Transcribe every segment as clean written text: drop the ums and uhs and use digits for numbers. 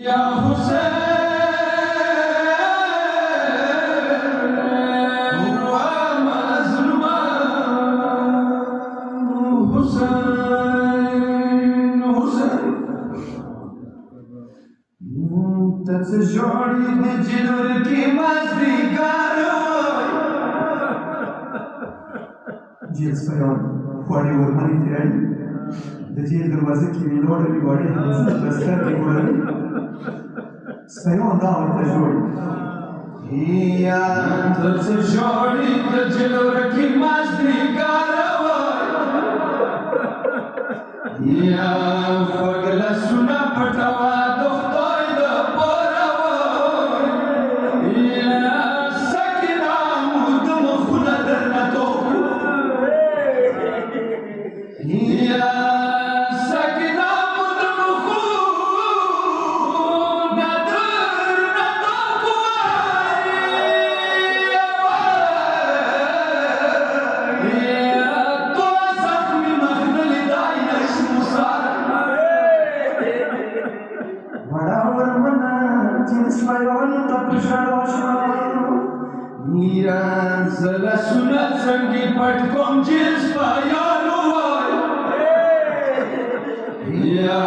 या हुसैन हुआ मज़लूमा हुसैन हुसैन تتجعل بجلورك مزدي قالوا جيل سپیان خواری ورمانی تیرانی د جیل دروازه کې ویلوړه وی وړې بستر کې وړلې سپیان دا ورته جوړ هيا تتجعل بجلورك مزدي قالوا هيا فقل سنا پټوا زلا سنت څنګه پټ کوم چې سپایانو وای یا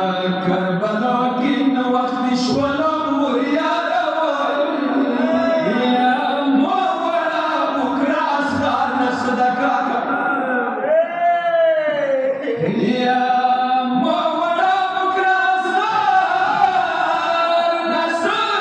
کربلا کې نو وخت شولم وریاد وای یا مو وړا بکرا اسرار نصدقا یا مو وړا بکرا اسرار نصدقا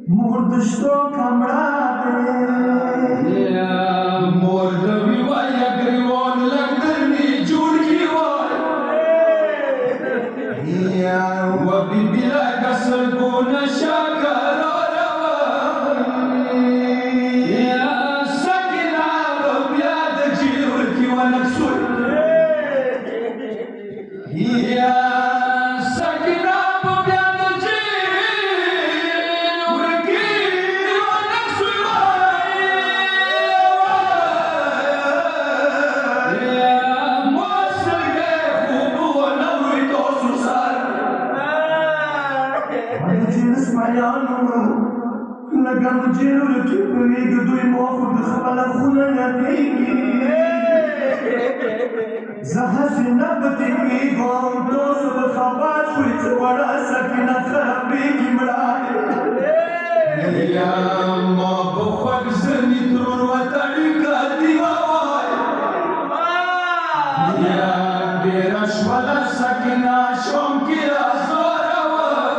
مردشتو کمرا دے مردوی وای اگریوان لگدرنی جوڑ کی وای و بی بلا کسر کو نشاکر سکنا بیاد جیور کی ونکسوی لکه مجرور کې پرېږد دوی موخو د خپله خونه یادېږي زه هسې نه بدېږم تاسو به خفه شوئ چې وړه سکینه خرابېږي مړانې یا ما به خوږ ځنې ترور وتړي که دیوه وای یا ډېره شوله سکینه شوم کې ازاره وای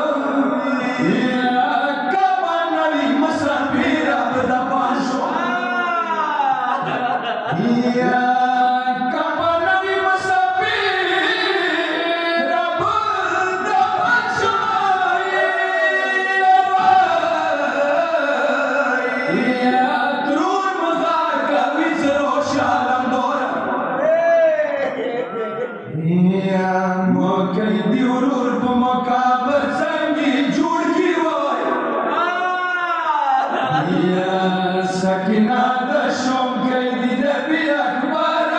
سکینه د شوم کې دې د بیا اکبر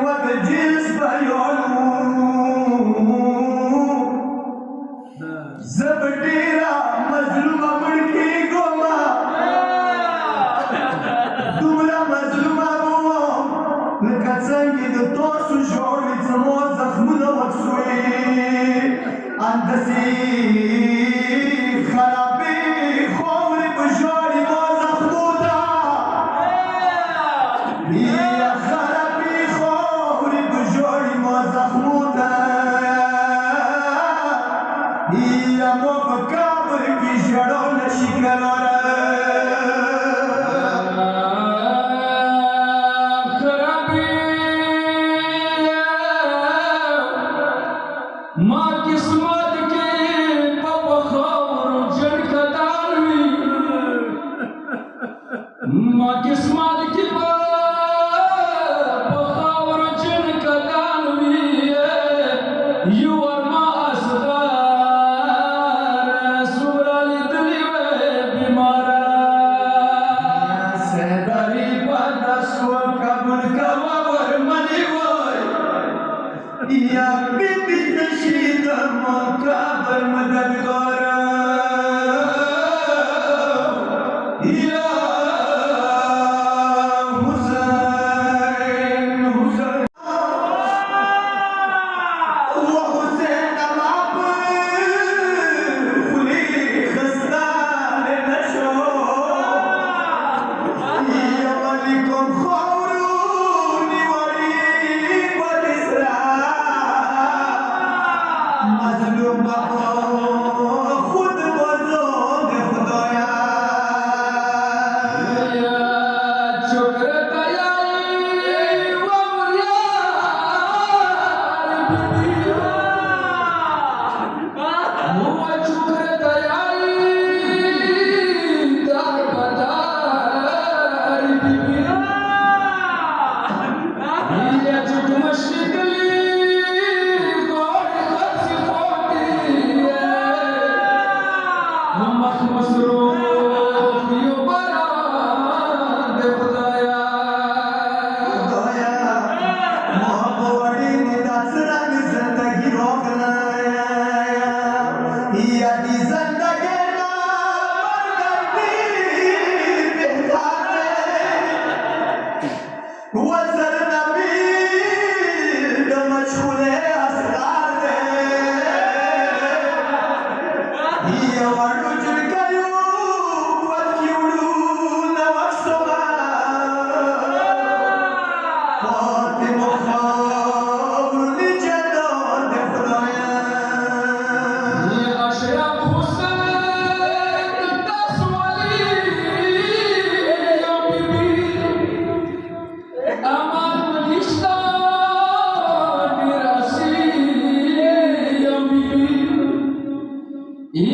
و د جنس بیانو زه به ډېره مظلومه مړ کېږم دومره مظلومه به وم لکه څنګه د تاسو ژړ وي زما زخمونه وڅوي اندسی خرابی خوری بجاری ما زخمودا یا خرابی خوری بجاری ما زخمودا یا ما بکابر کی جڑو نشکلارا ما قسمت کے پپخور جن کداروی ما قسمت کے پپخور جن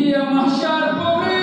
بیا محشر په